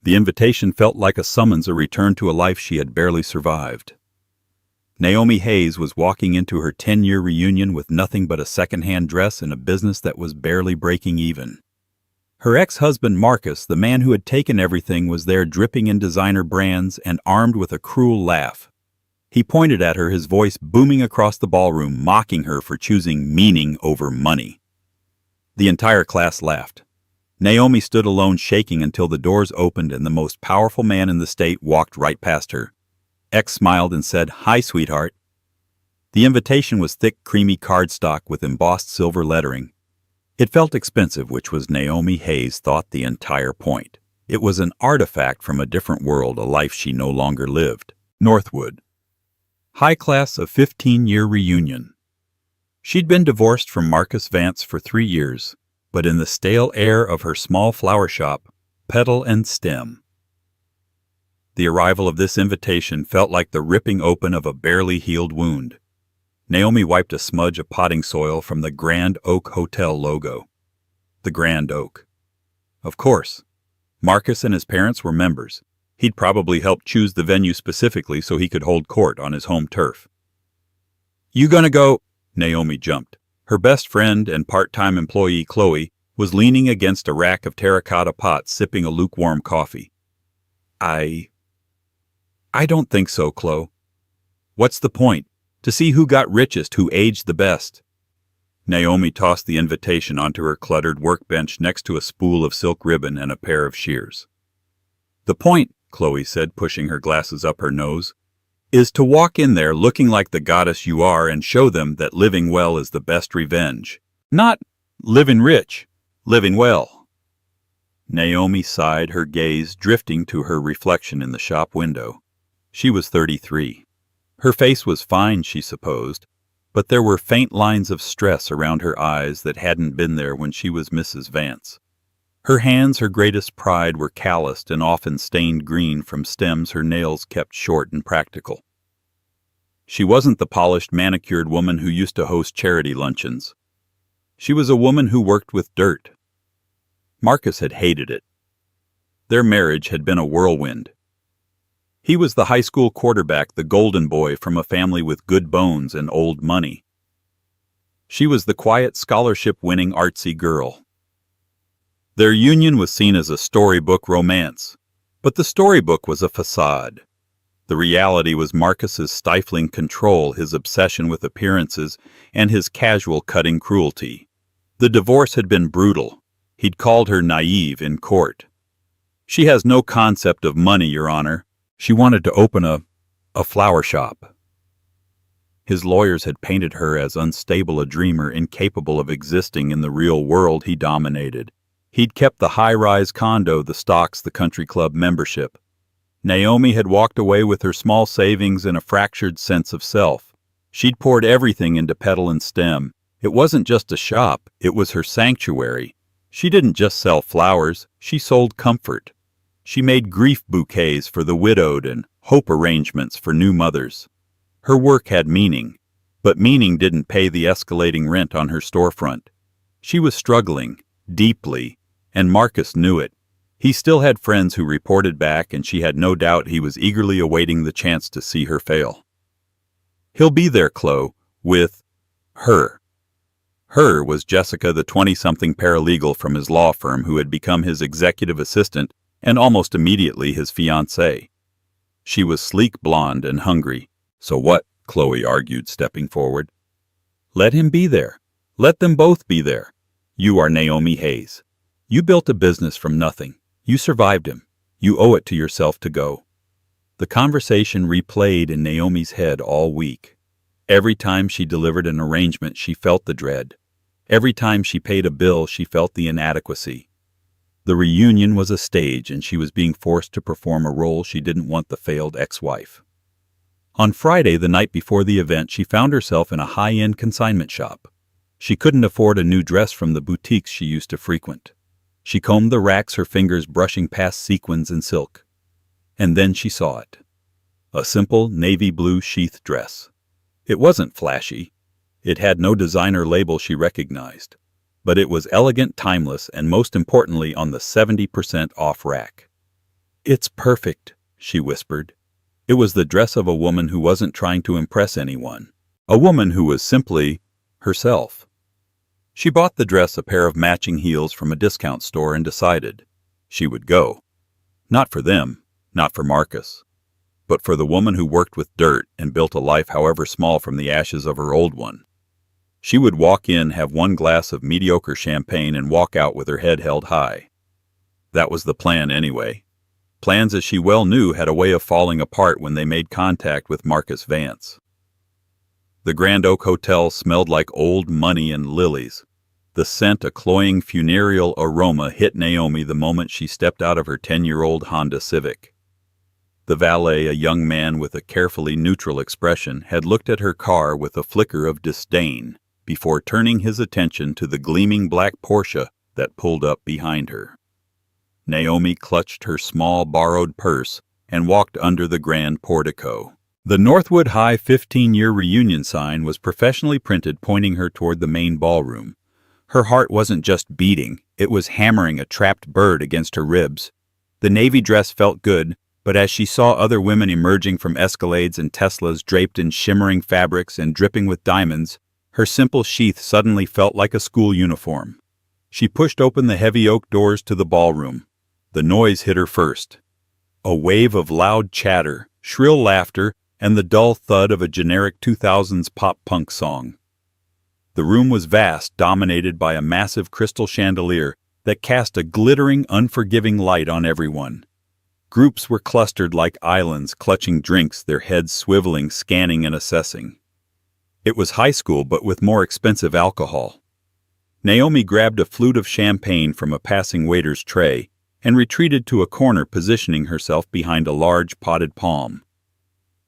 The invitation felt like a summons, a return to a life she had barely survived. Naomi Hayes was walking into her 10-year reunion with nothing but a second-hand dress and a business that was barely breaking even. Her ex-husband Marcus, the man who had taken everything, was there dripping in designer brands and armed with a cruel laugh. He pointed at her, his voice booming across the ballroom, mocking her for choosing meaning over money. The entire class laughed. Naomi stood alone, shaking until the doors opened and the most powerful man in the state walked right past her. X smiled and said, "Hi, sweetheart." The invitation was thick, creamy cardstock with embossed silver lettering. It felt expensive, which was Naomi Hayes thought the entire point. It was an artifact from a different world, a life she no longer lived. Northwood. High class of 15-year reunion. She'd been divorced from Marcus Vance for 3 years, but in the stale air of her small flower shop, petal and stem. The arrival of this invitation felt like the ripping open of a barely healed wound. Naomi wiped a smudge of potting soil from the Grand Oak Hotel logo. The Grand Oak. Of course. Marcus and his parents were members. He'd probably helped choose the venue specifically so he could hold court on his home turf. "You gonna go?" Naomi jumped. Her best friend and part-time employee, Chloe, was leaning against a rack of terracotta pots sipping a lukewarm coffee. I don't think so, Chloe. What's the point? To see who got richest, who aged the best. Naomi tossed the invitation onto her cluttered workbench next to a spool of silk ribbon and a pair of shears. "The point," Chloe said, pushing her glasses up her nose, "is to walk in there looking like the goddess you are and show them that living well is the best revenge. Not living rich, living well." Naomi sighed, her gaze drifting to her reflection in the shop window. She was 33. Her face was fine, she supposed, but there were faint lines of stress around her eyes that hadn't been there when she was Mrs. Vance. Her hands, her greatest pride, were calloused and often stained green from stems her nails kept short and practical. She wasn't the polished, manicured woman who used to host charity luncheons. She was a woman who worked with dirt. Marcus had hated it. Their marriage had been a whirlwind. He was the high school quarterback, the golden boy from a family with good bones and old money. She was the quiet, scholarship-winning, artsy girl. Their union was seen as a storybook romance, but the storybook was a facade. The reality was Marcus's stifling control, his obsession with appearances, and his casual cutting cruelty. The divorce had been brutal. He'd called her naive in court. "She has no concept of money, Your Honor. She wanted to open a flower shop." His lawyers had painted her as unstable, a dreamer incapable of existing in the real world he dominated. He'd kept the high-rise condo, the stocks, the country club membership. Naomi had walked away with her small savings and a fractured sense of self. She'd poured everything into petal and stem. It wasn't just a shop, it was her sanctuary. She didn't just sell flowers, she sold comfort. She made grief bouquets for the widowed and hope arrangements for new mothers. Her work had meaning, but meaning didn't pay the escalating rent on her storefront. She was struggling, deeply, and Marcus knew it. He still had friends who reported back, and she had no doubt he was eagerly awaiting the chance to see her fail. "He'll be there, Chloe, with her." Her was Jessica, the 20-something paralegal from his law firm who had become his executive assistant and almost immediately his fiancée. She was sleek, blonde, and hungry. "So what?" Chloe argued, stepping forward. "Let him be there. Let them both be there. You are Naomi Hayes. You built a business from nothing. You survived him. You owe it to yourself to go." The conversation replayed in Naomi's head all week. Every time she delivered an arrangement, she felt the dread. Every time she paid a bill, she felt the inadequacy. The reunion was a stage, and she was being forced to perform a role she didn't want, the failed ex-wife. On Friday, the night before the event, she found herself in a high-end consignment shop. She couldn't afford a new dress from the boutiques she used to frequent. She combed the racks, her fingers brushing past sequins and silk. And then she saw it. A simple navy blue sheath dress. It wasn't flashy. It had no designer label she recognized. But it was elegant, timeless, and most importantly on the 70% off rack. It's perfect, she whispered. It was the dress of a woman who wasn't trying to impress anyone. A woman who was simply herself. She bought the dress a pair of matching heels from a discount store and decided she would go. Not for them, not for Marcus, but for the woman who worked with dirt and built a life however small from the ashes of her old one. She would walk in, have one glass of mediocre champagne, and walk out with her head held high. That was the plan anyway. Plans, as she well knew, had a way of falling apart when they made contact with Marcus Vance. The Grand Oak Hotel smelled like old money and lilies. The scent, a cloying funereal aroma, hit Naomi the moment she stepped out of her 10-year-old Honda Civic. The valet, a young man with a carefully neutral expression, had looked at her car with a flicker of disdain before turning his attention to the gleaming black Porsche that pulled up behind her. Naomi clutched her small borrowed purse and walked under the grand portico. The Northwood High 15-year reunion sign was professionally printed, pointing her toward the main ballroom. Her heart wasn't just beating, it was hammering a trapped bird against her ribs. The navy dress felt good, but as she saw other women emerging from Escalades and Teslas draped in shimmering fabrics and dripping with diamonds, her simple sheath suddenly felt like a school uniform. She pushed open the heavy oak doors to the ballroom. The noise hit her first. A wave of loud chatter, shrill laughter, and the dull thud of a generic 2000s pop-punk song. The room was vast, dominated by a massive crystal chandelier that cast a glittering, unforgiving light on everyone. Groups were clustered like islands, clutching drinks, their heads swiveling, scanning and assessing. It was high school, but with more expensive alcohol. Naomi grabbed a flute of champagne from a passing waiter's tray and retreated to a corner, positioning herself behind a large potted palm.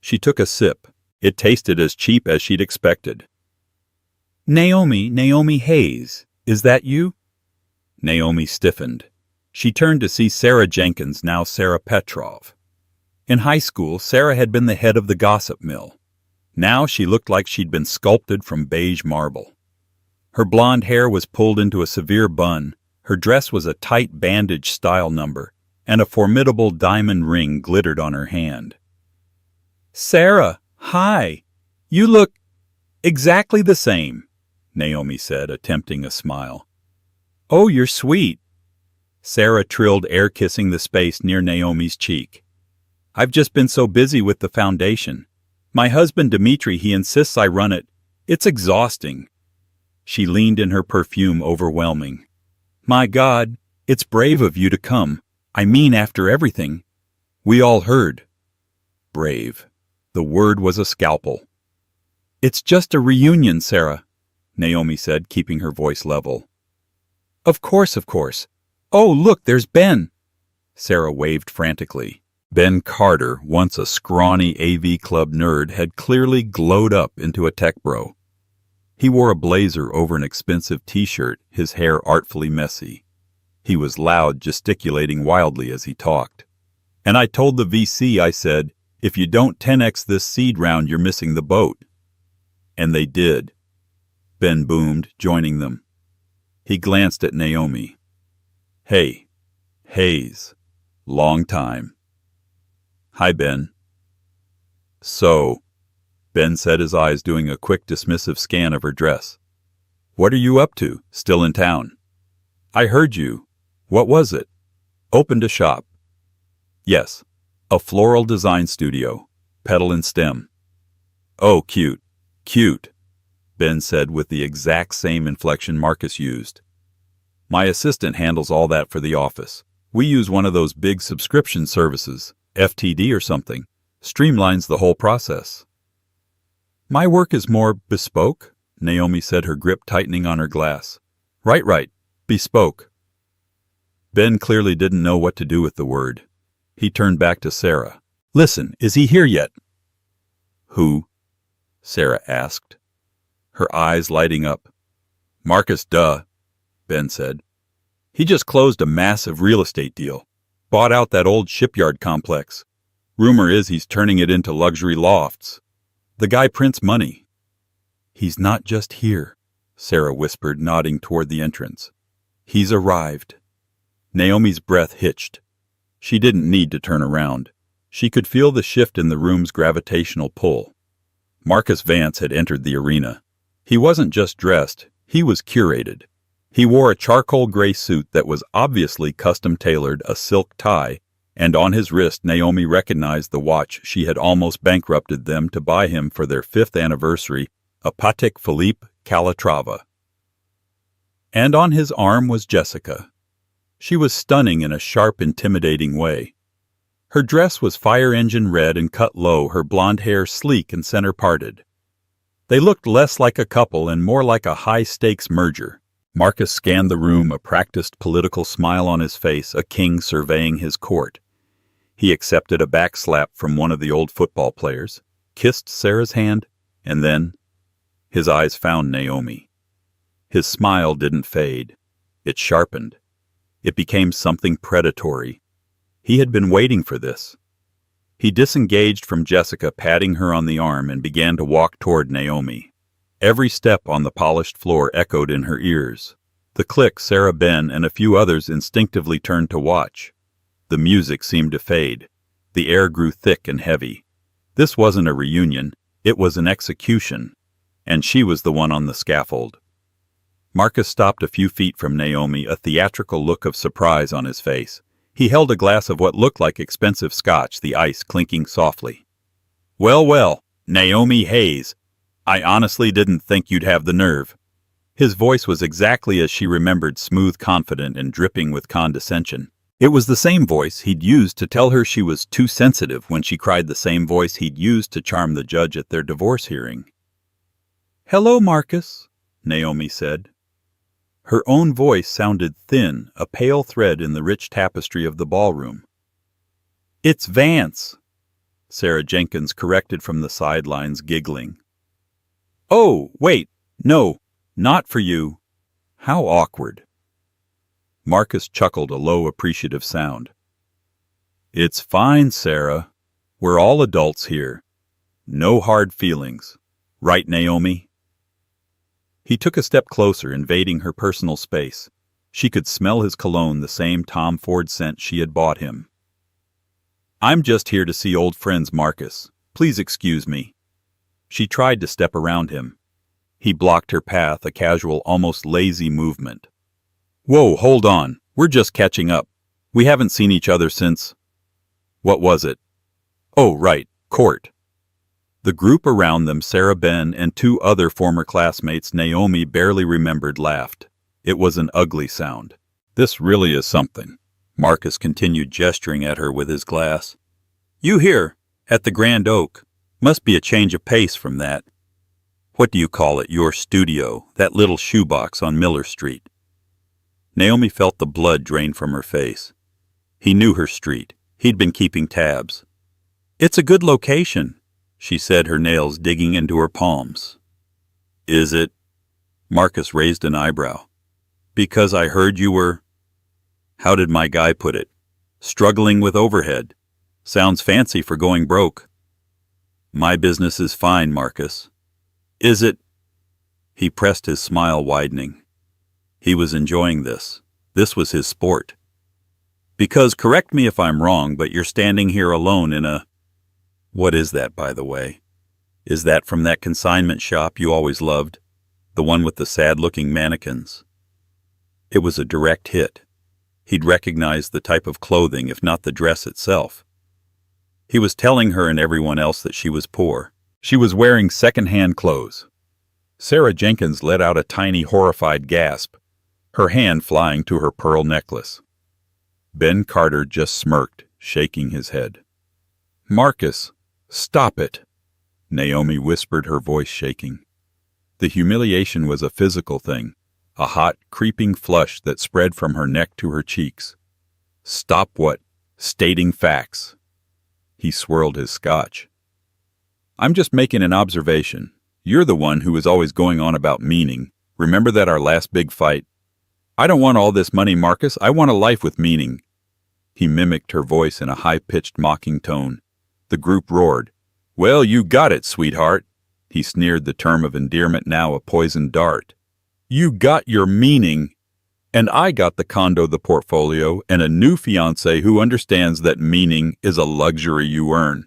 She took a sip. It tasted as cheap as she'd expected. Naomi Hayes, is that you?" Naomi stiffened. She turned to see Sarah Jenkins, now Sarah Petrov. In high school, Sarah had been the head of the gossip mill. Now she looked like she'd been sculpted from beige marble. Her blonde hair was pulled into a severe bun, her dress was a tight bandage-style number, and a formidable diamond ring glittered on her hand. "Sarah, hi. You look exactly the same," Naomi said, attempting a smile. "Oh, you're sweet." Sarah trilled, air-kissing the space near Naomi's cheek. "I've just been so busy with the foundation. My husband Dmitri, he insists I run it. It's exhausting." She leaned in, her perfume overwhelming. "My God, it's brave of you to come. I mean, after everything. We all heard." Brave. The word was a scalpel. "It's just a reunion, Sarah," Naomi said, keeping her voice level. Of course. Oh, look, there's Ben." Sarah waved frantically. Ben Carter, once a scrawny AV Club nerd, had clearly glowed up into a tech bro. He wore a blazer over an expensive t-shirt, his hair artfully messy. He was loud, gesticulating wildly as he talked. "And I told the VC, I said, if you don't 10x this seed round, you're missing the boat." And they did. Ben boomed, joining them. He glanced at Naomi. "Hey, Hayes. Long time." "Hi, Ben." "So," Ben said, his eyes doing a quick dismissive scan of her dress. "What are you up to? Still in town?" "I heard you. What was it?" "Opened a shop." "Yes. A floral design studio. Petal and stem." "Oh, cute. Cute," Ben said with the exact same inflection Marcus used. "My assistant handles all that for the office. We use one of those big subscription services, FTD or something. Streamlines the whole process." "My work is more bespoke," Naomi said, her grip tightening on her glass. Right. Bespoke." Ben clearly didn't know what to do with the word. He turned back to Sarah. "Listen, is he here yet?" "Who?" Sarah asked, her eyes lighting up. "Marcus, duh," Ben said. "He just closed a massive real estate deal. Bought out that old shipyard complex. Rumor is he's turning it into luxury lofts. The guy prints money." "He's not just here," Sarah whispered, nodding toward the entrance. "He's arrived." Naomi's breath hitched. She didn't need to turn around. She could feel the shift in the room's gravitational pull. Marcus Vance had entered the arena. He wasn't just dressed, he was curated. He wore a charcoal gray suit that was obviously custom-tailored, a silk tie, and on his wrist Naomi recognized the watch she had almost bankrupted them to buy him for their 5th anniversary, a Patek Philippe Calatrava. And on his arm was Jessica. She was stunning in a sharp, intimidating way. Her dress was fire engine red and cut low, her blonde hair sleek and center-parted. They looked less like a couple and more like a high-stakes merger. Marcus scanned the room, a practiced political smile on his face, a king surveying his court. He accepted a backslap from one of the old football players, kissed Sarah's hand, and then his eyes found Naomi. His smile didn't fade. It sharpened. It became something predatory. He had been waiting for this. He disengaged from Jessica, patting her on the arm, and began to walk toward Naomi. Every step on the polished floor echoed in her ears. The click Sarah, Ben, and a few others instinctively turned to watch. The music seemed to fade. The air grew thick and heavy. This wasn't a reunion, it was an execution, and she was the one on the scaffold. Marcus stopped a few feet from Naomi, a theatrical look of surprise on his face. He held a glass of what looked like expensive scotch, the ice clinking softly. "Well, well, Naomi Hayes, I honestly didn't think you'd have the nerve." His voice was exactly as she remembered, smooth, confident, and dripping with condescension. It was the same voice he'd used to tell her she was too sensitive when she cried, the same voice he'd used to charm the judge at their divorce hearing. "Hello, Marcus," Naomi said. Her own voice sounded thin, a pale thread in the rich tapestry of the ballroom. "It's Vance," Sarah Jenkins corrected from the sidelines, giggling. "Oh, wait, no, not for you. How awkward." Marcus chuckled, a low, appreciative sound. "It's fine, Sarah. We're all adults here. No hard feelings. Right, Naomi?" He took a step closer, invading her personal space. She could smell his cologne, the same Tom Ford scent she had bought him. "I'm just here to see old friends, Marcus. Please excuse me." She tried to step around him. He blocked her path, a casual, almost lazy movement. "Whoa, hold on. We're just catching up. We haven't seen each other since—" What was it? Oh, right, court. The group around them, Sarah, Ben, and 2 other former classmates Naomi barely remembered, laughed. It was an ugly sound. "This really is something," Marcus continued, gesturing at her with his glass. "You here, at the Grand Oak. Must be a change of pace from that. What do you call it, your studio, that little shoebox on Miller Street?" Naomi felt the blood drain from her face. He knew her street. He'd been keeping tabs. "It's a good location," she said, her nails digging into her palms. "Is it?" Marcus raised an eyebrow. "Because I heard you were—" How did my guy put it? "Struggling with overhead. Sounds fancy for going broke." "My business is fine, Marcus." "Is it?" He pressed, his smile widening. He was enjoying this. This was his sport. "Because, correct me if I'm wrong, but you're standing here alone in a—" What is that, by the way? Is that from that consignment shop you always loved? The one with the sad-looking mannequins? It was a direct hit. He'd recognized the type of clothing, if not the dress itself. He was telling her and everyone else that she was poor. She was wearing second-hand clothes. Sarah Jenkins let out a tiny, horrified gasp, her hand flying to her pearl necklace. Ben Carter just smirked, shaking his head. "Marcus, stop it," Naomi whispered, her voice shaking. The humiliation was a physical thing, a hot, creeping flush that spread from her neck to her cheeks. "Stop what? Stating facts." He swirled his scotch. "I'm just making an observation. You're the one who is always going on about meaning. Remember that our last big fight? I don't want all this money, Marcus. I want a life with meaning." He mimicked her voice in a high-pitched, mocking tone. The group roared. "Well, you got it, sweetheart." He sneered, the term of endearment now a poisoned dart. "You got your meaning." And I got the condo, the portfolio, and a new fiancé who understands that meaning is a luxury you earn.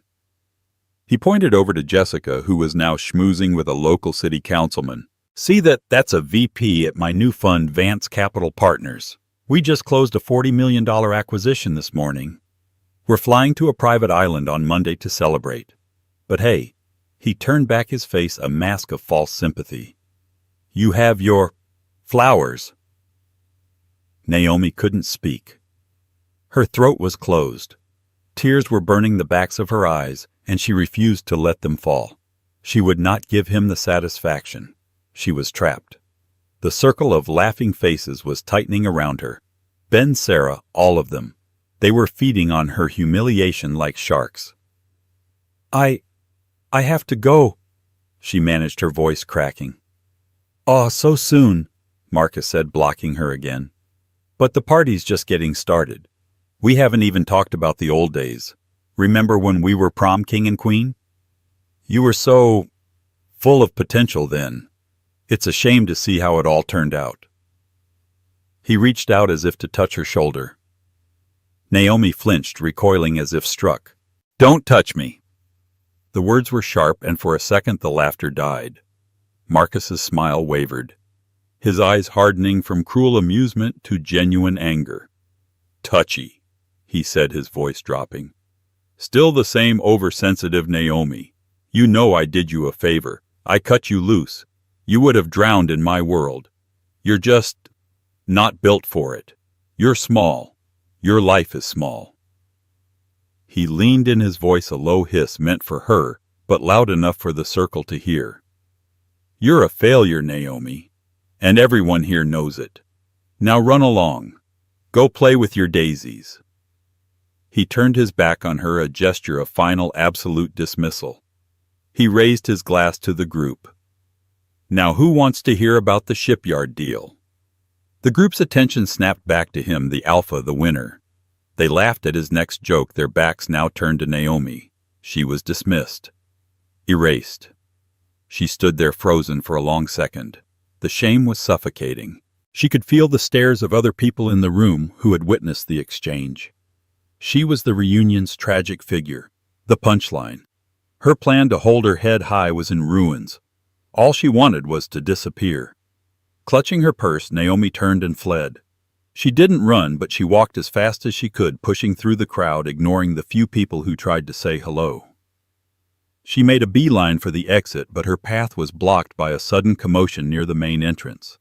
He pointed over to Jessica, who was now schmoozing with a local city councilman. See that's a VP at my new fund, Vance Capital Partners. We just closed a $40 million acquisition this morning. We're flying to a private island on Monday to celebrate. But hey, he turned back his face, a mask of false sympathy. You have your flowers. Naomi couldn't speak. Her throat was closed. Tears were burning the backs of her eyes, and she refused to let them fall. She would not give him the satisfaction. She was trapped. The circle of laughing faces was tightening around her. Ben, Sarah, all of them. They were feeding on her humiliation like sharks. I have to go, she managed, her voice cracking. "Aw, so soon," Marcus said, blocking her again. "But the party's just getting started. We haven't even talked about the old days. Remember when we were prom king and queen? You were so full of potential then. It's a shame to see how it all turned out." He reached out as if to touch her shoulder. Naomi flinched, recoiling as if struck. "Don't touch me." The words were sharp, and for a second the laughter died. Marcus's smile wavered, his eyes hardening from cruel amusement to genuine anger. "Touchy," he said, his voice dropping. "Still the same oversensitive Naomi. You know I did you a favor. I cut you loose. You would have drowned in my world. You're just not built for it. You're small. Your life is small." He leaned in, his voice a low hiss meant for her, but loud enough for the circle to hear. "You're a failure, Naomi, and everyone here knows it. Now run along. Go play with your daisies." He turned his back on her, a gesture of final, absolute dismissal. He raised his glass to the group. "Now who wants to hear about the shipyard deal?" The group's attention snapped back to him, the alpha, the winner. They laughed at his next joke, their backs now turned to Naomi. She was dismissed. Erased. She stood there frozen for a long second. The shame was suffocating. She could feel the stares of other people in the room who had witnessed the exchange. She was the reunion's tragic figure, the punchline. Her plan to hold her head high was in ruins. All she wanted was to disappear. Clutching her purse, Naomi turned and fled. She didn't run, but she walked as fast as she could, pushing through the crowd, ignoring the few people who tried to say hello. She made a beeline for the exit, but her path was blocked by a sudden commotion near the main entrance.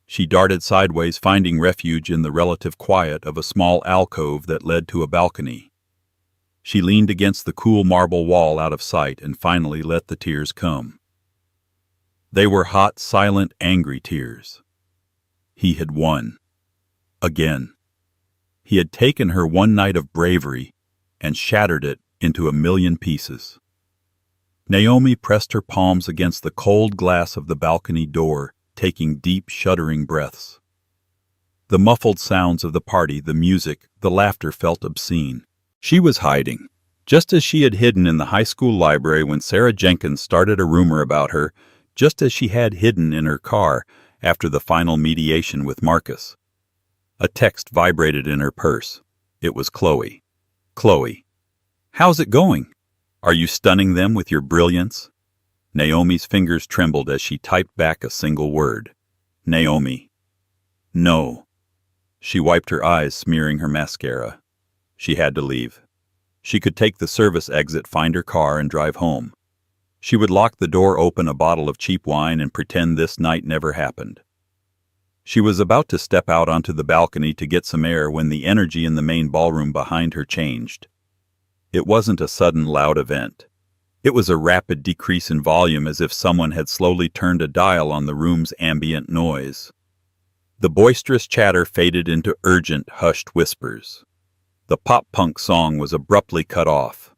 She darted sideways, finding refuge in the relative quiet of a small alcove that led to a balcony. She leaned against the cool marble wall out of sight and finally let the tears come. They were hot, silent, angry tears. He had won. Again. He had taken her one night of bravery and shattered it into a million pieces. Naomi pressed her palms against the cold glass of the balcony door, taking deep, shuddering breaths. The muffled sounds of the party, the music, the laughter felt obscene. She was hiding, just as she had hidden in the high school library when Sarah Jenkins started a rumor about her, just as she had hidden in her car after the final mediation with Marcus. A text vibrated in her purse. It was Chloe. "Chloe, how's it going? Are you stunning them with your brilliance?" Naomi's fingers trembled as she typed back a single word. "Naomi." "No." She wiped her eyes, smearing her mascara. She had to leave. She could take the service exit, find her car, and drive home. She would lock the door, open a bottle of cheap wine, and pretend this night never happened. She was about to step out onto the balcony to get some air when the energy in the main ballroom behind her changed. It wasn't a sudden, loud event. It was a rapid decrease in volume, as if someone had slowly turned a dial on the room's ambient noise. The boisterous chatter faded into urgent, hushed whispers. The pop-punk song was abruptly cut off.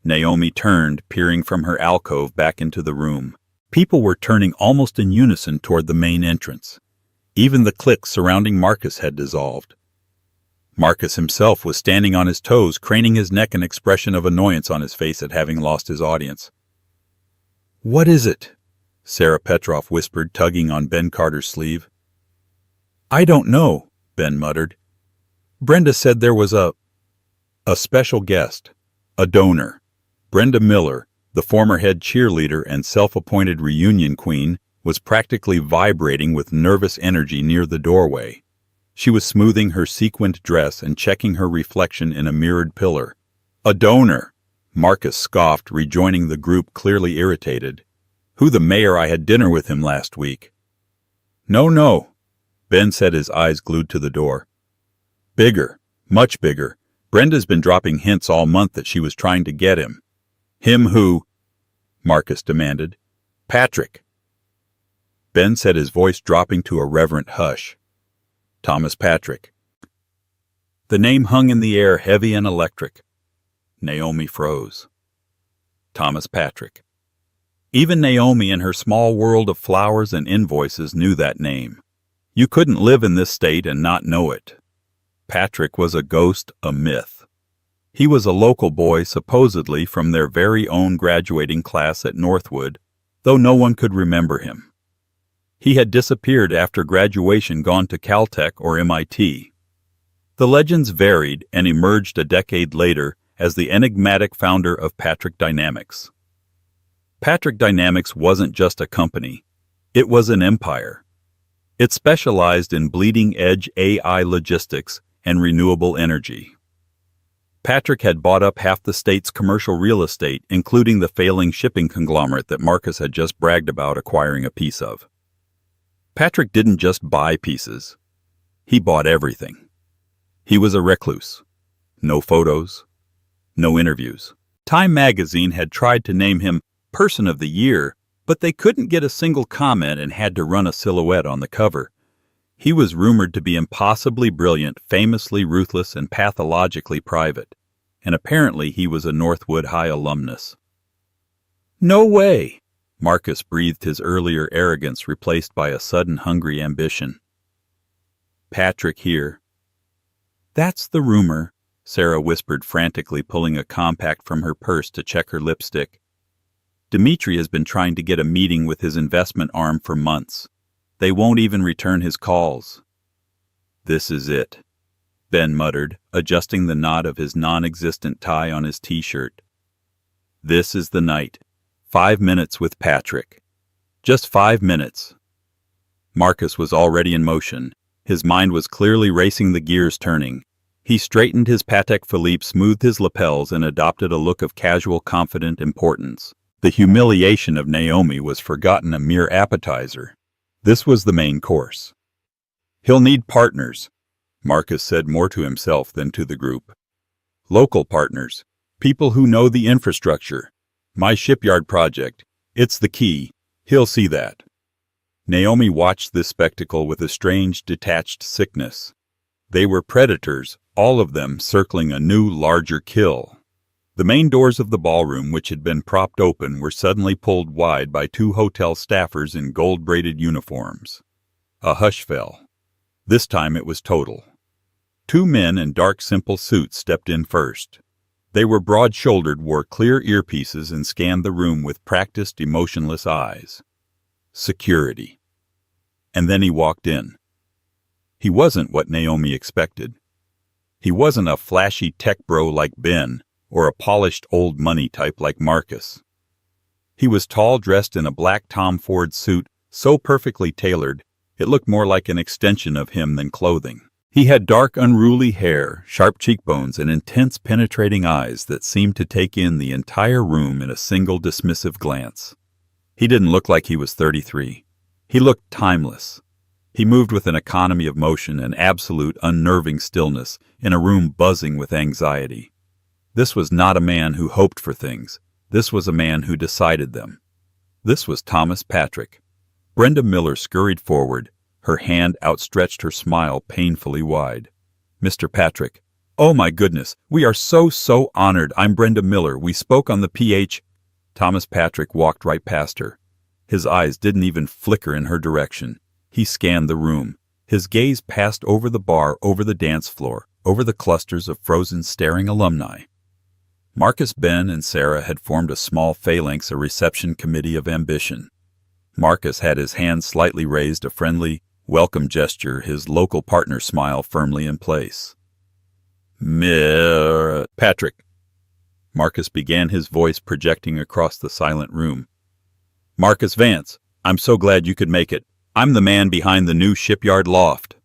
Naomi turned, peering from her alcove back into the room. People were turning almost in unison toward the main entrance. Even the clique surrounding Marcus had dissolved. Marcus himself was standing on his toes, craning his neck, an expression of annoyance on his face at having lost his audience. "What is it?" Sarah Petrov whispered, tugging on Ben Carter's sleeve. I don't know, Ben muttered. Brenda said there was a special guest, a donor. Brenda Miller, the former head cheerleader and self-appointed reunion queen, was practically vibrating with nervous energy near the doorway. She was smoothing her sequined dress and checking her reflection in a mirrored pillar. A donor! Marcus scoffed, rejoining the group clearly irritated. Who the mayor I had dinner with him last week. No, Ben said, his eyes glued to the door. Bigger, much bigger. Brenda's been dropping hints all month that she was trying to get him. Him who? Marcus demanded. Patrick. Ben said, his voice dropping to a reverent hush. Thomas Patrick. The name hung in the air heavy and electric. Naomi froze. Thomas Patrick. Even Naomi in her small world of flowers and invoices knew that name. You couldn't live in this state and not know it. Patrick was a ghost, a myth. He was a local boy supposedly from their very own graduating class at Northwood, though no one could remember him. He had disappeared after graduation, gone to Caltech or MIT. The legends varied and emerged a decade later as the enigmatic founder of Patrick Dynamics. Patrick Dynamics wasn't just a company. It was an empire. It specialized in bleeding-edge AI logistics and renewable energy. Patrick had bought up half the state's commercial real estate, including the failing shipping conglomerate that Marcus had just bragged about acquiring a piece of. Patrick didn't just buy pieces. He bought everything. He was a recluse. No photos. No interviews. Time magazine had tried to name him Person of the Year, but they couldn't get a single comment and had to run a silhouette on the cover. He was rumored to be impossibly brilliant, famously ruthless, and pathologically private. And apparently he was a Northwood High alumnus. No way! Marcus breathed, his earlier arrogance replaced by a sudden hungry ambition. Patrick here. That's the rumor, Sarah whispered frantically, pulling a compact from her purse to check her lipstick. Dimitri has been trying to get a meeting with his investment arm for months. They won't even return his calls. This is it, Ben muttered, adjusting the knot of his non-existent tie on his t-shirt. This is the night. 5 minutes with Patrick. Just 5 minutes. Marcus was already in motion. His mind was clearly racing, the gears turning. He straightened his Patek Philippe, smoothed his lapels, and adopted a look of casual, confident importance. The humiliation of Naomi was forgotten, a mere appetizer. This was the main course. He'll need partners, Marcus said, more to himself than to the group. Local partners. People who know the infrastructure. My shipyard project. It's the key. He'll see that. Naomi watched this spectacle with a strange, detached sickness. They were predators, all of them circling a new, larger kill. The main doors of the ballroom, which had been propped open, were suddenly pulled wide by 2 hotel staffers in gold-braided uniforms. A hush fell. This time it was total. 2 men in dark, simple suits stepped in first. They were broad-shouldered, wore clear earpieces, and scanned the room with practiced, emotionless eyes. Security. And then he walked in. He wasn't what Naomi expected. He wasn't a flashy tech bro like Ben, or a polished old money type like Marcus. He was tall, dressed in a black Tom Ford suit, so perfectly tailored, it looked more like an extension of him than clothing. He had dark, unruly hair, sharp cheekbones, and intense, penetrating eyes that seemed to take in the entire room in a single dismissive glance. He didn't look like he was 33. He looked timeless. He moved with an economy of motion and absolute, unnerving stillness in a room buzzing with anxiety. This was not a man who hoped for things. This was a man who decided them. This was Thomas Patrick. Brenda Miller scurried forward, her hand outstretched, her smile painfully wide. Mr. Patrick, oh my goodness, we are so honored. I'm Brenda Miller. We spoke on the PH. Thomas Patrick walked right past her. His eyes didn't even flicker in her direction. He scanned the room. His gaze passed over the bar, over the dance floor, over the clusters of frozen, staring alumni. Marcus, Ben, and Sarah had formed a small phalanx, a reception committee of ambition. Marcus had his hand slightly raised, a friendly, welcome gesture, his local partner smile firmly in place. Patrick. Marcus began, his voice projecting across the silent room. Marcus Vance, I'm so glad you could make it. I'm the man behind the new shipyard loft.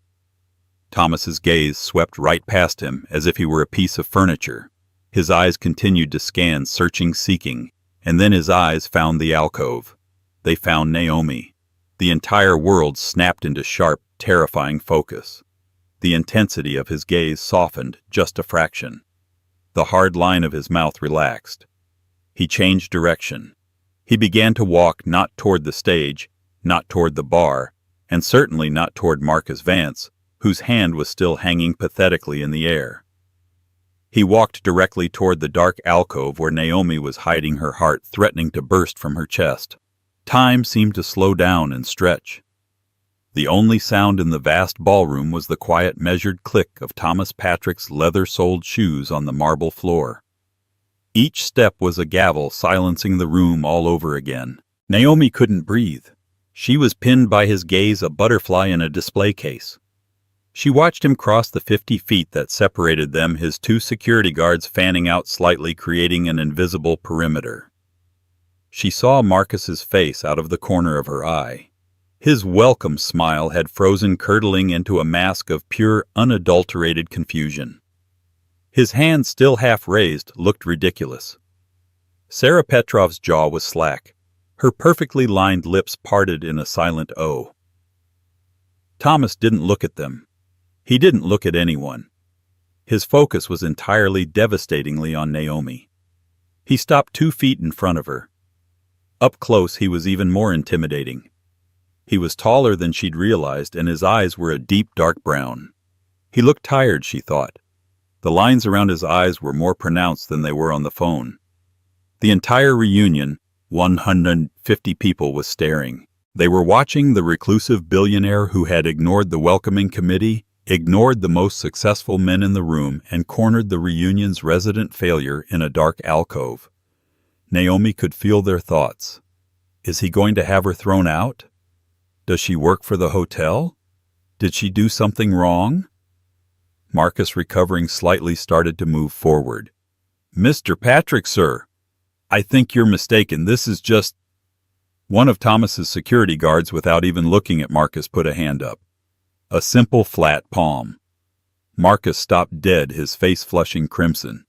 Thomas's gaze swept right past him as if he were a piece of furniture. His eyes continued to scan, searching, seeking, and then his eyes found the alcove. They found Naomi. The entire world snapped into sharp, terrifying focus. The intensity of his gaze softened just a fraction. The hard line of his mouth relaxed. He changed direction. He began to walk not toward the stage, not toward the bar, and certainly not toward Marcus Vance, whose hand was still hanging pathetically in the air. He walked directly toward the dark alcove where Naomi was hiding, her heart threatening to burst from her chest. Time seemed to slow down and stretch. The only sound in the vast ballroom was the quiet, measured click of Thomas Patrick's leather-soled shoes on the marble floor. Each step was a gavel silencing the room all over again. Naomi couldn't breathe. She was pinned by his gaze, a butterfly in a display case. She watched him cross the 50 feet that separated them, his 2 security guards fanning out slightly, creating an invisible perimeter. She saw Marcus's face out of the corner of her eye. His welcome smile had frozen, curdling into a mask of pure, unadulterated confusion. His hand, still half raised, looked ridiculous. Sarah Petrov's jaw was slack. Her perfectly lined lips parted in a silent O. Thomas didn't look at them. He didn't look at anyone. His focus was entirely, devastatingly on Naomi. He stopped 2 feet in front of her. Up close, he was even more intimidating. He was taller than she'd realized, and his eyes were a deep, dark brown. He looked tired, she thought. The lines around his eyes were more pronounced than they were on the phone. The entire reunion, 150 people, was staring. They were watching the reclusive billionaire who had ignored the welcoming committee, ignored the most successful men in the room, and cornered the reunion's resident failure in a dark alcove. Naomi could feel their thoughts. Is he going to have her thrown out? Does she work for the hotel? Did she do something wrong? Marcus, recovering slightly, started to move forward. Mr. Patrick, sir, I think you're mistaken. This is just... One of Thomas's security guards, without even looking at Marcus, put a hand up. A simple, flat palm. Marcus stopped dead, his face flushing crimson.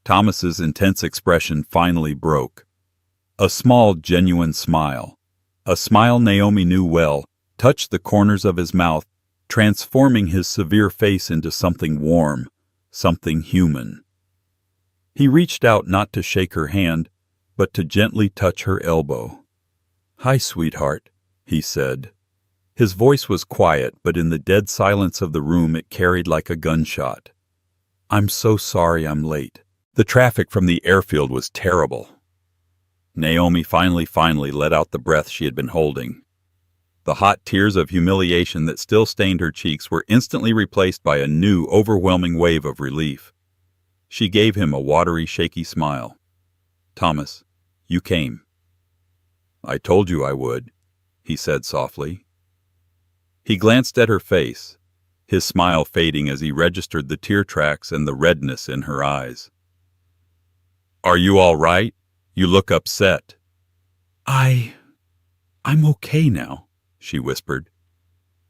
Thomas's intense expression finally broke. A small, genuine smile. A smile Naomi knew well, touched the corners of his mouth, transforming his severe face into something warm, something human. He reached out, not to shake her hand, but to gently touch her elbow. "Hi, sweetheart," he said. His voice was quiet, but in the dead silence of the room it carried like a gunshot. "I'm so sorry I'm late. The traffic from the airfield was terrible." Naomi finally let out the breath she had been holding. The hot tears of humiliation that still stained her cheeks were instantly replaced by a new, overwhelming wave of relief. She gave him a watery, shaky smile. "Thomas, you came." "I told you I would," he said softly. He glanced at her face, his smile fading as he registered the tear tracks and the redness in her eyes. "Are you all right? You look upset." I'm okay now," she whispered.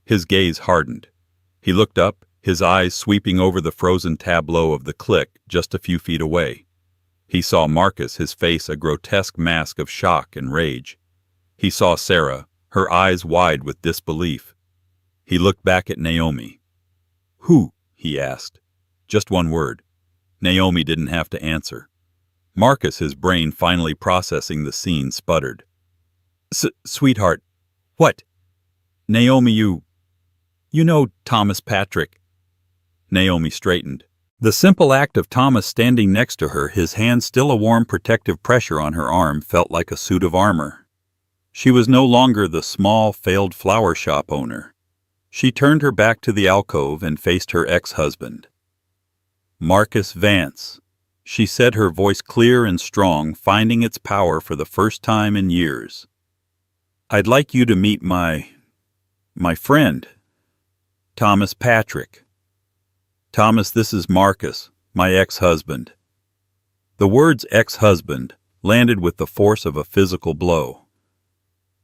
His gaze hardened. He looked up, his eyes sweeping over the frozen tableau of the clique just a few feet away. He saw Marcus, his face a grotesque mask of shock and rage. He saw Sarah, her eyes wide with disbelief. He looked back at Naomi. "Who?" he asked. Just one word. Naomi didn't have to answer. Marcus, his brain finally processing the scene, sputtered. Sweetheart, what? Naomi, you know Thomas Patrick." Naomi straightened. The simple act of Thomas standing next to her, his hand still a warm protective pressure on her arm, felt like a suit of armor. She was no longer the small, failed flower shop owner. She turned her back to the alcove and faced her ex-husband. "Marcus Vance," she said, her voice clear and strong, finding its power for the first time in years. "I'd like you to meet my My friend. Thomas Patrick. Thomas, this is Marcus, my ex-husband. The words ex-husband landed with the force of a physical blow.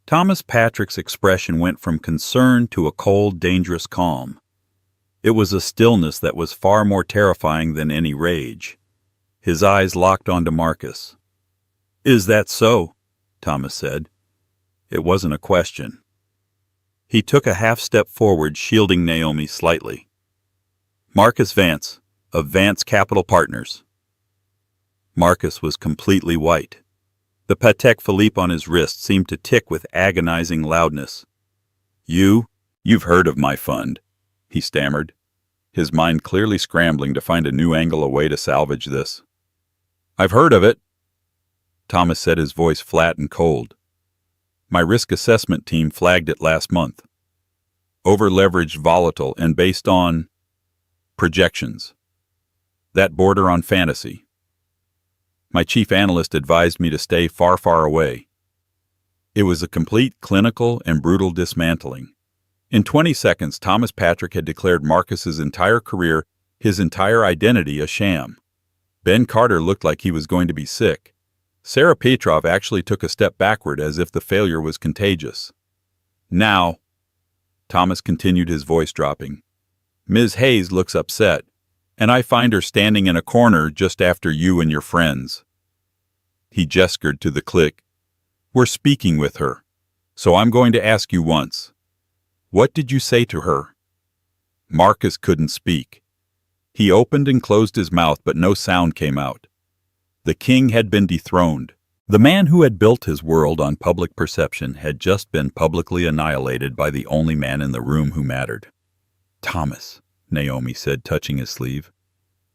Thomas Patrick's expression went from concern to a cold, dangerous calm. It was a stillness that was far more terrifying than any rage. His eyes locked onto Marcus. "Is that so?" Thomas said. It wasn't a question. He took a half-step forward, shielding Naomi slightly. "Marcus Vance, of Vance Capital Partners." Marcus was completely white. The Patek Philippe on his wrist seemed to tick with agonizing loudness. You've heard of my fund," he stammered, his mind clearly scrambling to find a new angle, a way to salvage this. "I've heard of it," Thomas said, his voice flat and cold. "My risk assessment team flagged it last month. Over-leveraged, volatile, and based on projections that border on fantasy. My chief analyst advised me to stay far, far away. It was a complete clinical and brutal dismantling. In 20 seconds, Thomas Patrick had declared Marcus's entire career, his entire identity, a sham. Ben Carter looked like he was going to be sick. Sarah Petrov actually took a step backward, as if the failure was contagious. "Now," Thomas continued, his voice dropping, "Ms. Hayes looks upset, and I find her standing in a corner just after you and your friends." He gestured to the clique. "We're speaking with her, so I'm going to ask you once. What did you say to her?" Marcus couldn't speak. He opened and closed his mouth, but no sound came out. The king had been dethroned. The man who had built his world on public perception had just been publicly annihilated by the only man in the room who mattered. "Thomas," Naomi said, touching his sleeve.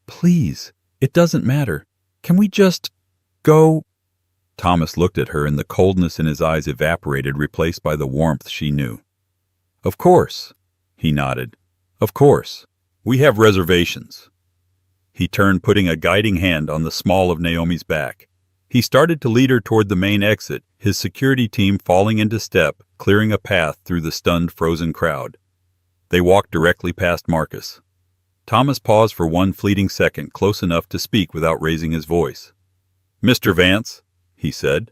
"Please, it doesn't matter. Can we just go?" Thomas looked at her, and the coldness in his eyes evaporated, replaced by the warmth she knew. "Of course," he nodded. "Of course. We have reservations." He turned, putting a guiding hand on the small of Naomi's back. He started to lead her toward the main exit, his security team falling into step, clearing a path through the stunned, frozen crowd. They walked directly past Marcus. Thomas paused for one fleeting second, close enough to speak without raising his voice. "Mr. Vance," he said.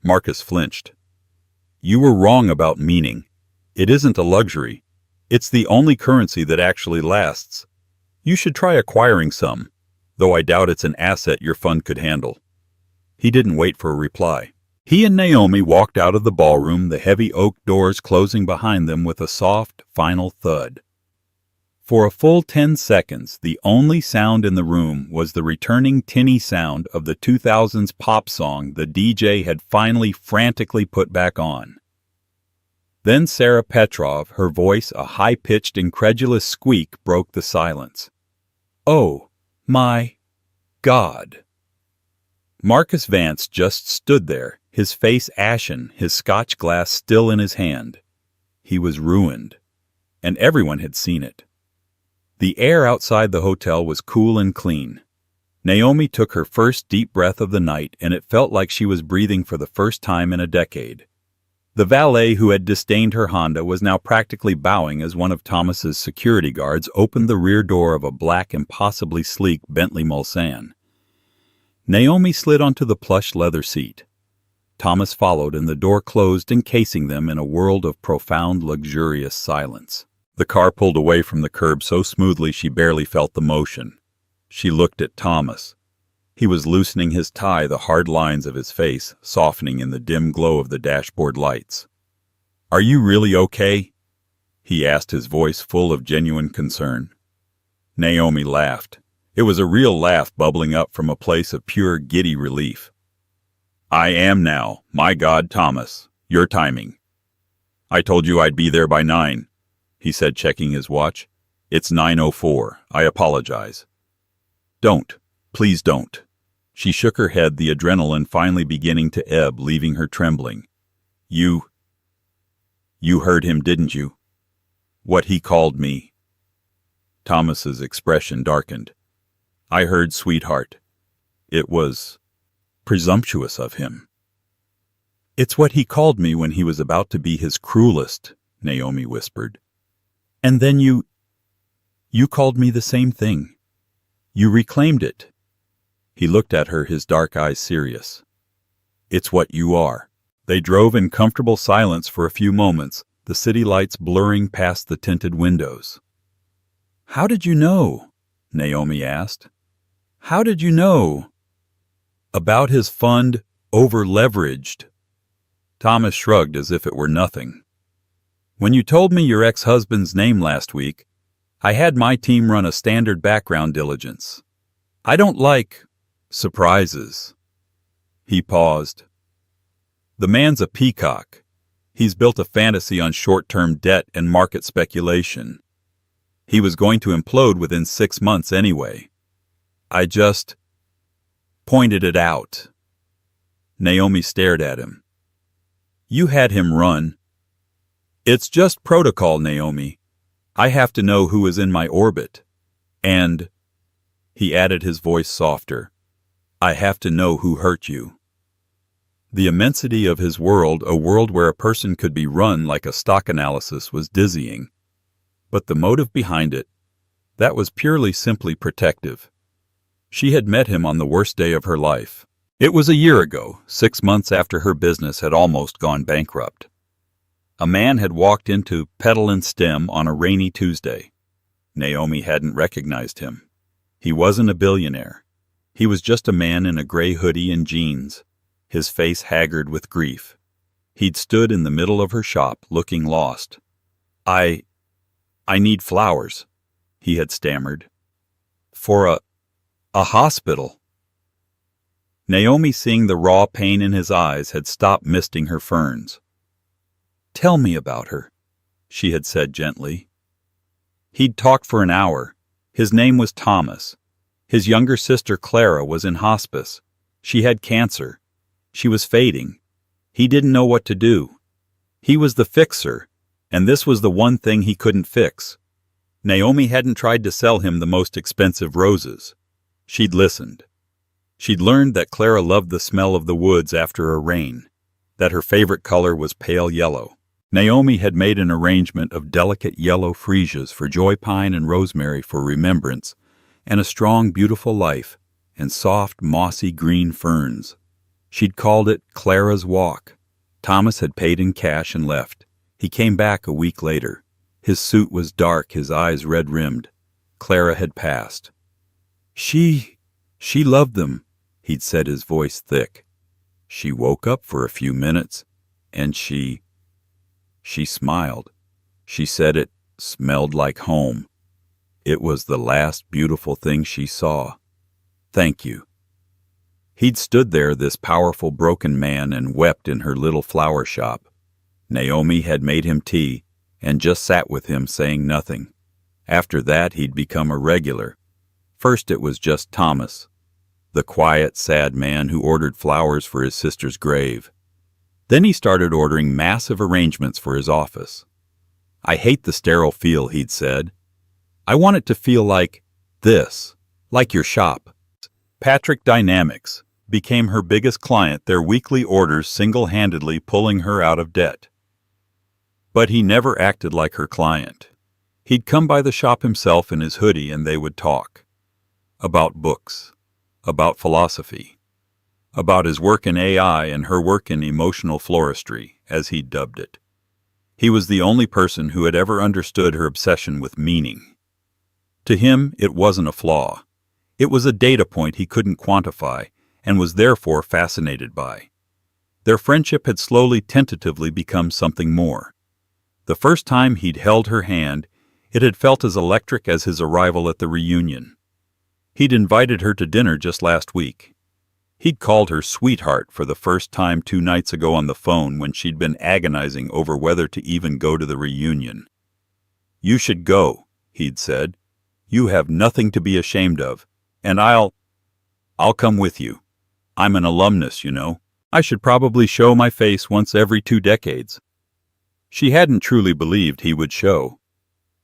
Marcus flinched. "You were wrong about meaning. It isn't a luxury. It's the only currency that actually lasts. You should try acquiring some, though I doubt it's an asset your fund could handle." He didn't wait for a reply. He and Naomi walked out of the ballroom, the heavy oak doors closing behind them with a soft, final thud. For a full 10 seconds, the only sound in the room was the returning tinny sound of the 2000s pop song the DJ had finally frantically put back on. Then Sarah Petrov, her voice a high-pitched, incredulous squeak, broke the silence. "Oh, my God." Marcus Vance just stood there, his face ashen, his scotch glass still in his hand. He was ruined, and everyone had seen it. The air outside the hotel was cool and clean. Naomi took her first deep breath of the night, and it felt like she was breathing for the first time in a decade. The valet who had disdained her Honda was now practically bowing as one of Thomas's security guards opened the rear door of a black, impossibly sleek Bentley Mulsanne. Naomi slid onto the plush leather seat. Thomas followed, and the door closed, encasing them in a world of profound, luxurious silence. The car pulled away from the curb so smoothly she barely felt the motion. She looked at Thomas. He was loosening his tie, the hard lines of his face softening in the dim glow of the dashboard lights. "Are you really okay?" he asked, his voice full of genuine concern. Naomi laughed. It was a real laugh bubbling up from a place of pure, giddy relief. "I am now. My God, Thomas. Your timing. I told you I'd be there by 9, he said, checking his watch. "It's 9:04. I apologize." "Don't. Please don't." She shook her head, the adrenaline finally beginning to ebb, leaving her trembling. You heard him, didn't you? What he called me." Thomas's expression darkened. "I heard, sweetheart. It was presumptuous of him. It's what he called me when he was about to be his cruelest, Naomi whispered. "And then you called me the same thing. You reclaimed it." He looked at her, his dark eyes serious. "It's what you are." They drove in comfortable silence for a few moments, the city lights blurring past the tinted windows. "How did you know?" Naomi asked. "How did you know?" "About his fund, over-leveraged." Thomas shrugged as if it were nothing. "When you told me your ex-husband's name last week, I had my team run a standard background diligence. I don't like surprises." He paused. "The man's a peacock. He's built a fantasy on short-term debt and market speculation. He was going to implode within 6 months anyway. I just pointed it out." Naomi stared at him. "You had him run." "It's just protocol, Naomi. I have to know who is in my orbit. And," he added, his voice softer, "I have to know who hurt you." The immensity of his world, a world where a person could be run like a stock analysis, was dizzying. But the motive behind it, that was purely simply protective. She had met him on the worst day of her life. It was a year ago, 6 months after her business had almost gone bankrupt. A man had walked into Petal and Stem on a rainy Tuesday. Naomi hadn't recognized him. He wasn't a billionaire. He was just a man in a gray hoodie and jeans, his face haggard with grief. He'd stood in the middle of her shop, looking lost. I need flowers," he had stammered. "For a hospital." Naomi, seeing the raw pain in his eyes, had stopped misting her ferns. "Tell me about her," she had said gently. He'd talked for an hour. His name was Thomas. His younger sister Clara was in hospice. She had cancer. She was fading. He didn't know what to do. He was the fixer, and this was the one thing he couldn't fix. Naomi hadn't tried to sell him the most expensive roses. She'd listened. She'd learned that Clara loved the smell of the woods after a rain, that her favorite color was pale yellow. Naomi had made an arrangement of delicate yellow freesias for joy pine and rosemary for remembrance, and a strong, beautiful life, and soft, mossy green ferns. She'd called it Clara's Walk. Thomas had paid in cash and left. He came back a week later. His suit was dark, his eyes red-rimmed. Clara had passed. She loved them," he'd said, his voice thick. "She woke up for a few minutes, and she smiled. She said it smelled like home. It was the last beautiful thing she saw. Thank you." He'd stood there, this powerful broken man, and wept in her little flower shop. Naomi had made him tea, and just sat with him, saying nothing. After that, he'd become a regular. First it was just Thomas, the quiet, sad man who ordered flowers for his sister's grave. Then he started ordering massive arrangements for his office. "I hate the sterile feel," he'd said. "I want it to feel like this, like your shop." Patrick Dynamics became her biggest client, their weekly orders single-handedly pulling her out of debt. But he never acted like her client. He'd come by the shop himself in his hoodie, and they would talk. About books, about philosophy, about his work in AI and her work in emotional floristry, as he'd dubbed it. He was the only person who had ever understood her obsession with meaning. To him, it wasn't a flaw. It was a data point he couldn't quantify, and was therefore fascinated by. Their friendship had slowly, tentatively become something more. The first time he'd held her hand, it had felt as electric as his arrival at the reunion. He'd invited her to dinner just last week. He'd called her sweetheart for the first time 2 nights ago on the phone when she'd been agonizing over whether to even go to the reunion. "You should go," he'd said. "You have nothing to be ashamed of, and I'll come with you. I'm an alumnus, you know. I should probably show my face once every 2 decades. She hadn't truly believed he would show.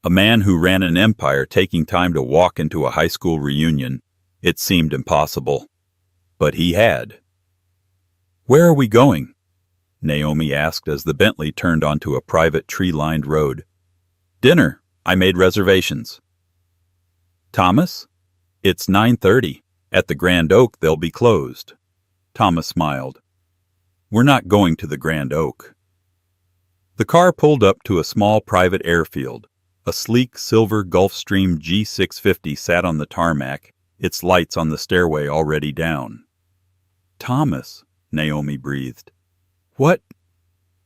A man who ran an empire taking time to walk into a high school reunion, it seemed impossible. But he had. "Where are we going?" Naomi asked as the Bentley turned onto a private tree-lined road. "Dinner. I made reservations." "Thomas? It's 9:30. At the Grand Oak they'll be closed." Thomas smiled. "We're not going to the Grand Oak." The car pulled up to a small private airfield. A sleek silver Gulfstream G650 sat on the tarmac, its lights on the stairway already down. "Thomas," Naomi breathed. "What?"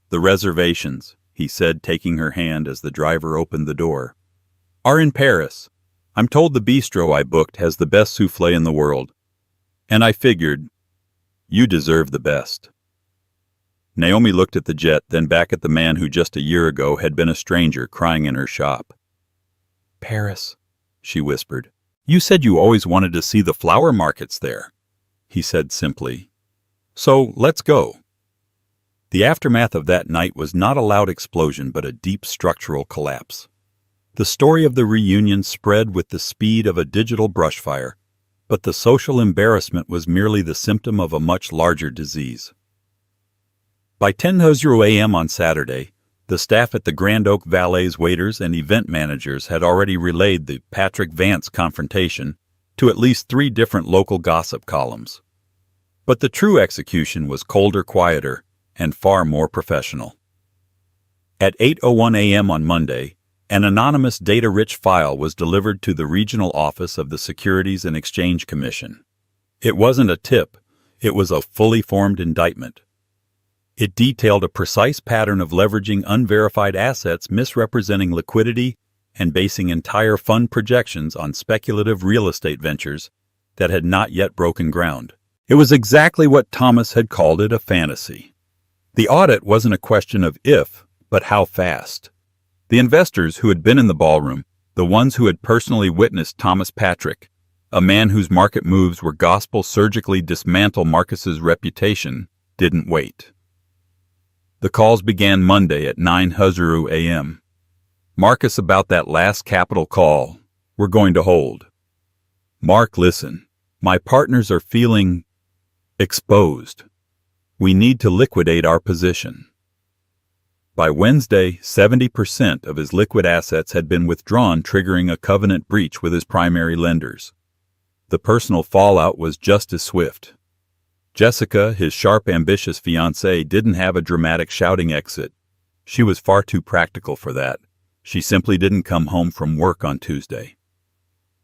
"The reservations," he said, taking her hand as the driver opened the door, "are in Paris. I'm told the bistro I booked has the best souffle in the world. And I figured, you deserve the best." Naomi looked at the jet, then back at the man who just a year ago had been a stranger crying in her shop. "Paris," she whispered. "You said you always wanted to see the flower markets there," he said simply. "So let's go." The aftermath of that night was not a loud explosion but a deep structural collapse. The story of the reunion spread with the speed of a digital brushfire, but the social embarrassment was merely the symptom of a much larger disease. By 10:00 a.m. on Saturday, the staff at the Grand Oak valets, waiters, and event managers had already relayed the Patrick Vance confrontation to at least 3 different local gossip columns. But the true execution was colder, quieter, and far more professional. At 8:01 a.m. on Monday, an anonymous data-rich file was delivered to the regional office of the Securities and Exchange Commission. It wasn't a tip, it was a fully formed indictment. It detailed a precise pattern of leveraging unverified assets, misrepresenting liquidity, and basing entire fund projections on speculative real estate ventures that had not yet broken ground. It was exactly what Thomas had called it, a fantasy. The audit wasn't a question of if, but how fast. The investors who had been in the ballroom, the ones who had personally witnessed Thomas Patrick, a man whose market moves were gospel, surgically dismantle Marcus's reputation, didn't wait. The calls began Monday at 9:00 a.m. "Marcus, about that last capital call, we're going to hold." "Mark, listen, my partners are feeling exposed. We need to liquidate our position." By Wednesday, 70% of his liquid assets had been withdrawn, triggering a covenant breach with his primary lenders. The personal fallout was just as swift. Jessica, his sharp, ambitious fiancée, didn't have a dramatic shouting exit. She was far too practical for that. She simply didn't come home from work on Tuesday.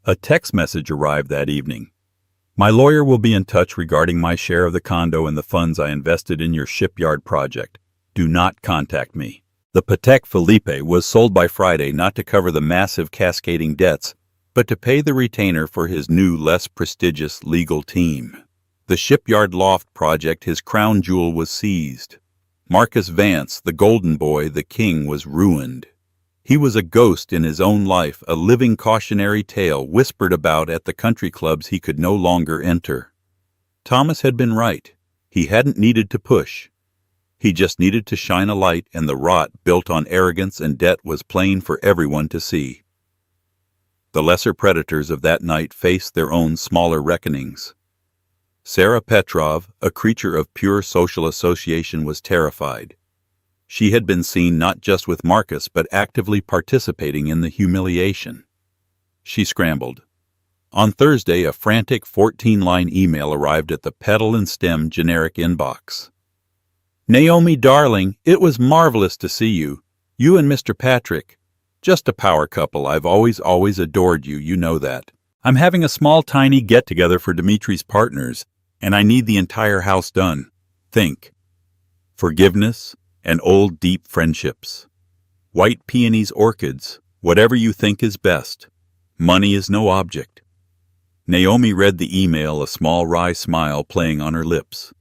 A text message arrived that evening. "My lawyer will be in touch regarding my share of the condo and the funds I invested in your shipyard project. Do not contact me." The Patek Philippe was sold by Friday not to cover the massive cascading debts, but to pay the retainer for his new, less prestigious legal team. The shipyard loft project, his crown jewel, was seized. Marcus Vance, the golden boy, the king, was ruined. He was a ghost in his own life, a living cautionary tale whispered about at the country clubs he could no longer enter. Thomas had been right. He hadn't needed to push. He just needed to shine a light, and the rot built on arrogance and debt was plain for everyone to see. The lesser predators of that night faced their own smaller reckonings. Sarah Petrov, a creature of pure social association, was terrified. She had been seen not just with Marcus, but actively participating in the humiliation. She scrambled. On Thursday, a frantic 14-line email arrived at the Petal and Stem generic inbox. "Naomi, darling, it was marvelous to see you. You and Mr. Patrick. Just a power couple. I've always adored you, you know that. I'm having a small, tiny get-together for Dimitri's partners, and I need the entire house done. Think. Forgiveness and old, deep friendships. White peonies, orchids, whatever you think is best. Money is no object." Naomi read the email, a small wry smile playing on her lips.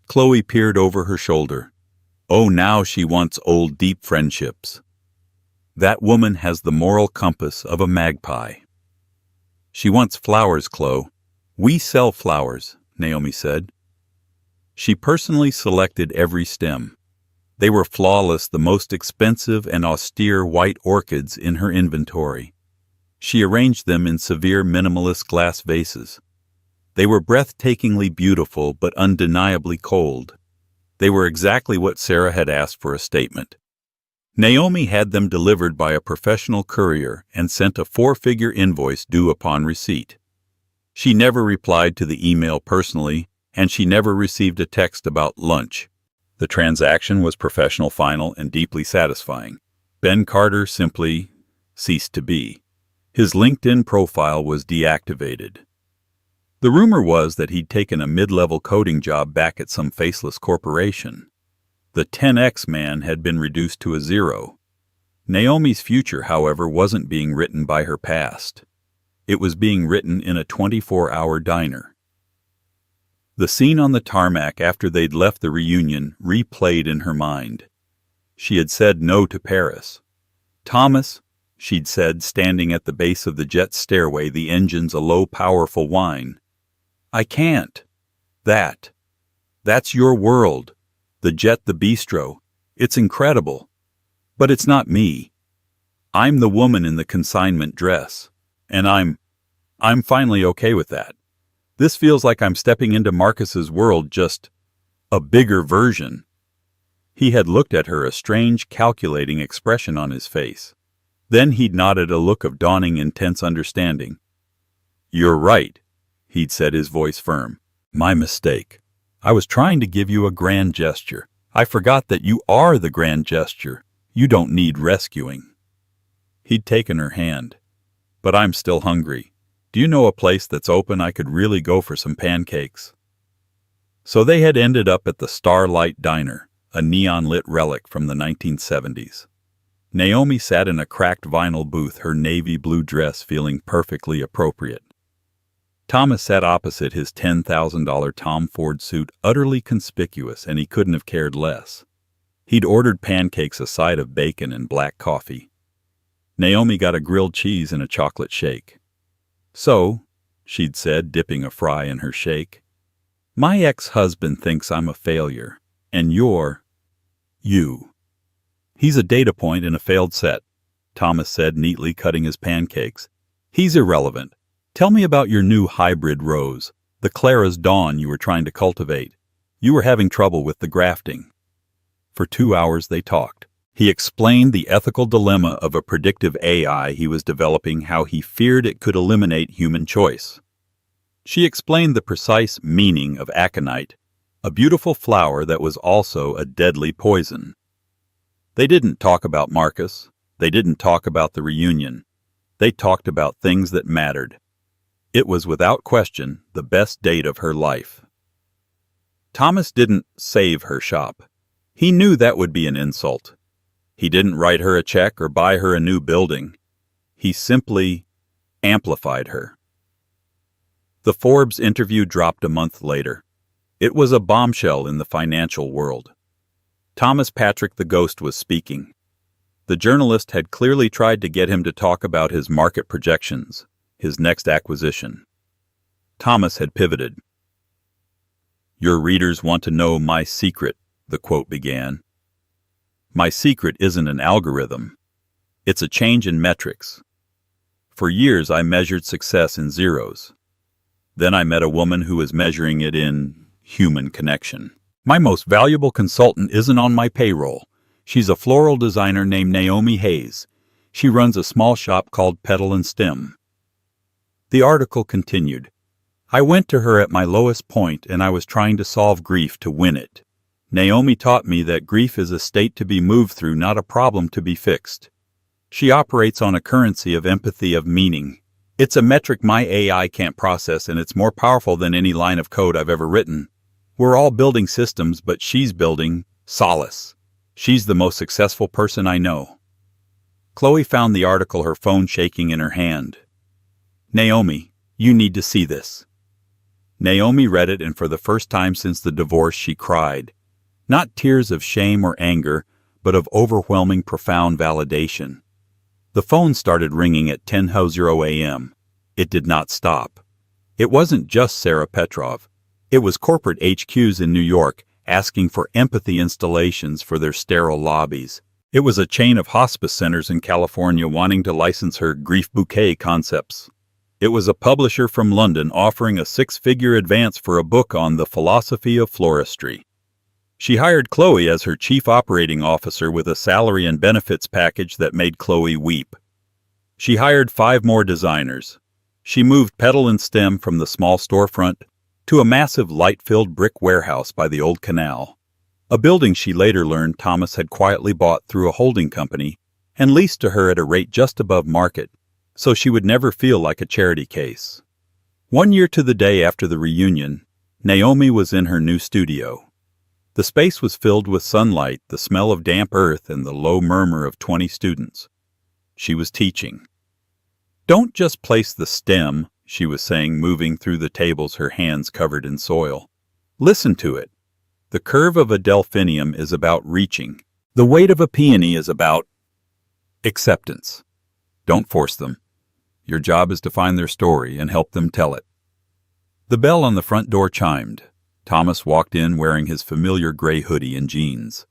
Chloe peered over her shoulder. Oh, now she wants old, deep friendships. That woman has the moral compass of a magpie. "She wants flowers, Chloe." "We sell flowers," Naomi said. She personally selected every stem. They were flawless, the most expensive and austere white orchids in her inventory. She arranged them in severe minimalist glass vases. They were breathtakingly beautiful but undeniably cold. They were exactly what Sarah had asked for a statement. Naomi had them delivered by a professional courier and sent a 4-figure invoice due upon receipt. She never replied to the email personally, and she never received a text about lunch. The transaction was professional, final, and deeply satisfying. Ben Carter simply ceased to be. His LinkedIn profile was deactivated. The rumor was that he'd taken a mid-level coding job back at some faceless corporation. The 10X man had been reduced to a 0. Naomi's future, however, wasn't being written by her past. It was being written in a 24-hour diner. The scene on the tarmac after they'd left the reunion replayed in her mind. She had said no to Paris. "Thomas," she'd said, standing at the base of the jet stairway, the engines a low, powerful whine. "I can't. That's your world. The jet, the bistro. It's incredible. But it's not me. I'm the woman in the consignment dress. And I'm finally okay with that. This feels like I'm stepping into Marcus's world, just a bigger version." He had looked at her, a strange, calculating expression on his face. Then he'd nodded, a look of dawning, intense understanding. "You're right," he'd said, his voice firm. "My mistake. I was trying to give you a grand gesture. I forgot that you are the grand gesture. You don't need rescuing." He'd taken her hand. "But I'm still hungry. Do you know a place that's open? I could really go for some pancakes." So they had ended up at the Starlight Diner, a neon-lit relic from the 1970s. Naomi sat in a cracked vinyl booth, her navy blue dress feeling perfectly appropriate. Thomas sat opposite, his $10,000 Tom Ford suit utterly conspicuous, and he couldn't have cared less. He'd ordered pancakes, a side of bacon, and black coffee. Naomi got a grilled cheese and a chocolate shake. "So," she'd said, dipping a fry in her shake, "my ex-husband thinks I'm a failure, and you. He's a data point in a failed set," Thomas said, neatly cutting his pancakes. "He's irrelevant. Tell me about your new hybrid rose, the Clara's Dawn you were trying to cultivate. You were having trouble with the grafting." For 2 hours they talked. He explained the ethical dilemma of a predictive AI he was developing, how he feared it could eliminate human choice. She explained the precise meaning of aconite, a beautiful flower that was also a deadly poison. They didn't talk about Marcus. They didn't talk about the reunion. They talked about things that mattered. It was without question the best date of her life. Thomas didn't save her shop. He knew that would be an insult. He didn't write her a check or buy her a new building. He simply amplified her. The Forbes interview dropped a month later. It was a bombshell in the financial world. Thomas Patrick the Ghost was speaking. The journalist had clearly tried to get him to talk about his market projections, his next acquisition. Thomas had pivoted. "Your readers want to know my secret," the quote began. "My secret isn't an algorithm. It's a change in metrics. For years I measured success in zeros. Then I met a woman who was measuring it in human connection. My most valuable consultant isn't on my payroll. She's a floral designer named Naomi Hayes. She runs a small shop called Petal and Stem." The article continued. "I went to her at my lowest point, and I was trying to solve grief to win it. Naomi taught me that grief is a state to be moved through, not a problem to be fixed. She operates on a currency of empathy, of meaning. It's a metric my AI can't process, and it's more powerful than any line of code I've ever written. We're all building systems, but she's building solace. She's the most successful person I know." Chloe found the article, her phone shaking in her hand. "Naomi, you need to see this." Naomi read it, and for the first time since the divorce she cried. Not tears of shame or anger, but of overwhelming, profound validation. The phone started ringing at 10:00 a.m. It did not stop. It wasn't just Sarah Petrov. It was corporate HQs in New York asking for empathy installations for their sterile lobbies. It was a chain of hospice centers in California wanting to license her grief bouquet concepts. It was a publisher from London offering a 6-figure advance for a book on the philosophy of floristry. She hired Chloe as her chief operating officer with a salary and benefits package that made Chloe weep. She hired 5 more designers. She moved Petal and Stem from the small storefront to a massive light-filled brick warehouse by the old canal, a building she later learned Thomas had quietly bought through a holding company and leased to her at a rate just above market, so she would never feel like a charity case. 1 year to the day after the reunion, Naomi was in her new studio. The space was filled with sunlight, the smell of damp earth, and the low murmur of 20 students. She was teaching. "Don't just place the stem," she was saying, moving through the tables, her hands covered in soil. "Listen to it. The curve of a delphinium is about reaching. The weight of a peony is about acceptance. Don't force them. Your job is to find their story and help them tell it." The bell on the front door chimed. Thomas walked in wearing his familiar gray hoodie and jeans.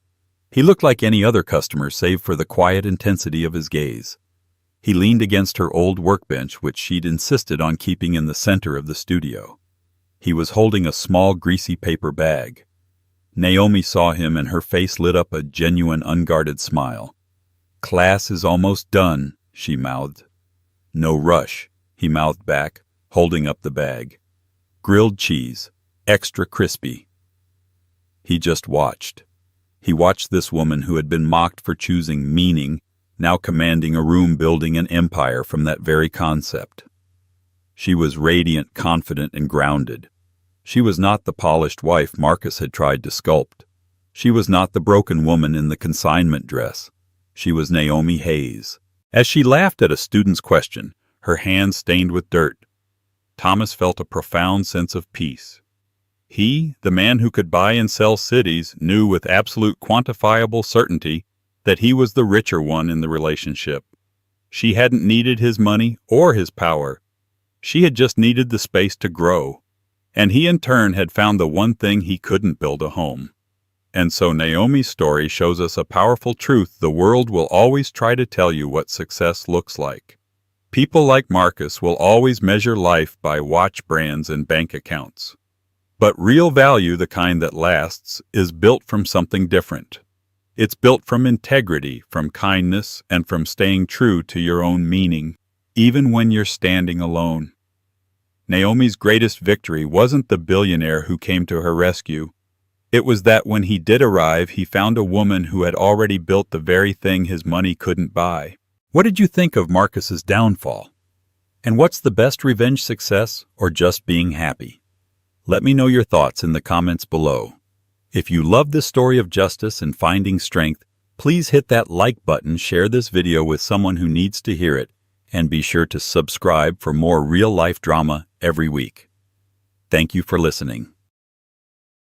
He looked like any other customer save for the quiet intensity of his gaze. He leaned against her old workbench, which she'd insisted on keeping in the center of the studio. He was holding a small, greasy paper bag. Naomi saw him and her face lit up a genuine, unguarded smile. "Class is almost done," she mouthed. "No rush," he mouthed back, holding up the bag. "Grilled cheese, extra crispy." He just watched. He watched this woman who had been mocked for choosing meaning, now commanding a room, building an empire from that very concept. She was radiant, confident, and grounded. She was not the polished wife Marcus had tried to sculpt. She was not the broken woman in the consignment dress. She was Naomi Hayes. As she laughed at a student's question, her hands stained with dirt, Thomas felt a profound sense of peace. He, the man who could buy and sell cities, knew with absolute quantifiable certainty that he was the richer one in the relationship. She hadn't needed his money or his power. She had just needed the space to grow. And he in turn had found the one thing he couldn't build: a home. And so Naomi's story shows us a powerful truth: the world will always try to tell you what success looks like. People like Marcus will always measure life by watch brands and bank accounts. But real value, the kind that lasts, is built from something different. It's built from integrity, from kindness, and from staying true to your own meaning, even when you're standing alone. Naomi's greatest victory wasn't the billionaire who came to her rescue. It was that when he did arrive, he found a woman who had already built the very thing his money couldn't buy. What did you think of Marcus's downfall? And what's the best revenge, success, or just being happy? Let me know your thoughts in the comments below. If you love this story of justice and finding strength, please hit that like button, share this video with someone who needs to hear it, and be sure to subscribe for more real-life drama every week. Thank you for listening.